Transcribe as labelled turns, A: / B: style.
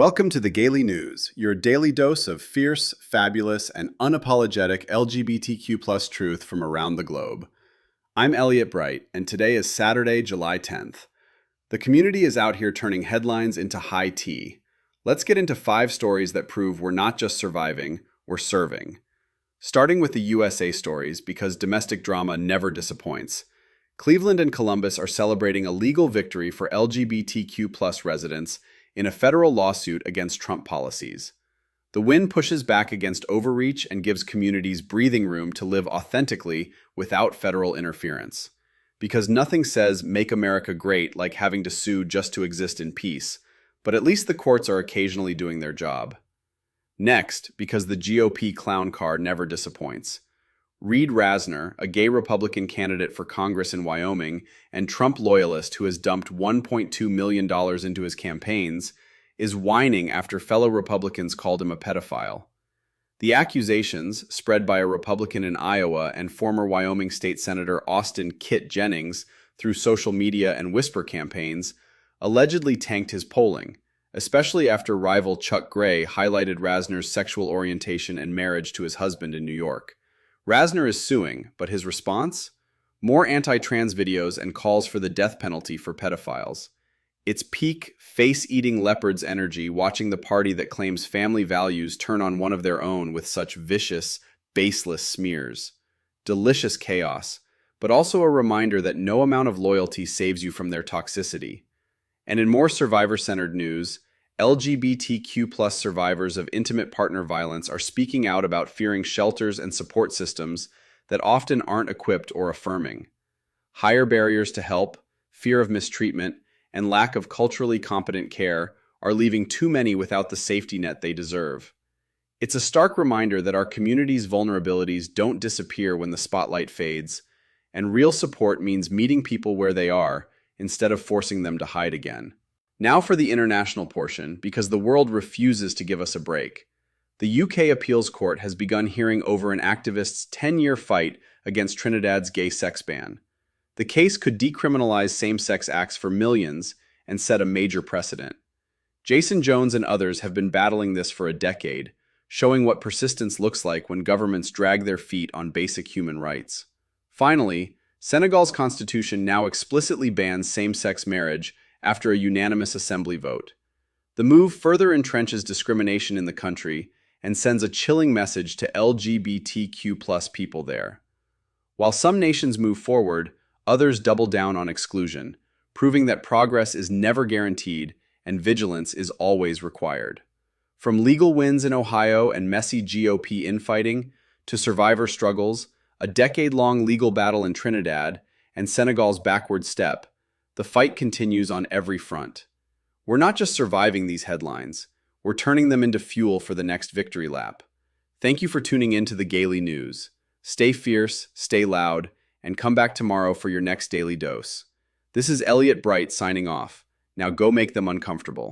A: Welcome to the Gaily News, your daily dose of fierce, fabulous, and unapologetic LGBTQ+ truth from around the globe. I'm Elliot Bright, and today is Saturday, July 10th. The community is out here turning headlines into high tea. Let's get into 5 stories that prove we're not just surviving, we're serving. Starting with the USA stories, because domestic drama never disappoints. Cleveland and Columbus are celebrating a legal victory for LGBTQ+ residents in a federal lawsuit against Trump policies. The win pushes back against overreach and gives communities breathing room to live authentically without federal interference. Because nothing says "Make America Great" like having to sue just to exist in peace, but at least the courts are occasionally doing their job. Next, because the GOP clown car never disappoints. Reed Rasner, a gay Republican candidate for Congress in Wyoming and Trump loyalist who has dumped $1.2 million into his campaigns, is whining after fellow Republicans called him a pedophile. The accusations, spread by a Republican in Iowa and former Wyoming State Senator Austin "Kit" Jennings through social media and whisper campaigns, allegedly tanked his polling, especially after rival Chuck Gray highlighted Rasner's sexual orientation and marriage to his husband in New York. Rasner is suing, but his response? More anti-trans videos and calls for the death penalty for pedophiles. It's peak face-eating leopards energy watching the party that claims family values turn on one of their own with such vicious, baseless smears. Delicious chaos, but also a reminder that no amount of loyalty saves you from their toxicity. And in more survivor-centered news, LGBTQ+ survivors of intimate partner violence are speaking out about fearing shelters and support systems that often aren't equipped or affirming. Higher barriers to help, fear of mistreatment, and lack of culturally competent care are leaving too many without the safety net they deserve. It's a stark reminder that our community's vulnerabilities don't disappear when the spotlight fades, and real support means meeting people where they are instead of forcing them to hide again. Now for the international portion, because the world refuses to give us a break. The UK Appeals Court has begun hearing over an activist's 10-year fight against Trinidad's gay sex ban. The case could decriminalize same-sex acts for millions and set a major precedent. Jason Jones and others have been battling this for a decade, showing what persistence looks like when governments drag their feet on basic human rights. Finally, Senegal's constitution now explicitly bans same-sex marriage after a unanimous assembly vote. The move further entrenches discrimination in the country and sends a chilling message to LGBTQ+ people there. While some nations move forward, others double down on exclusion, proving that progress is never guaranteed and vigilance is always required. From legal wins in Ohio and messy GOP infighting to survivor struggles, a decade-long legal battle in Trinidad, and Senegal's backward step, the fight continues on every front. We're not just surviving these headlines, we're turning them into fuel for the next victory lap. Thank you for tuning in to the Gaily News. Stay fierce, stay loud, and come back tomorrow for your next daily dose. This is Elliot Bright signing off. Now go make them uncomfortable.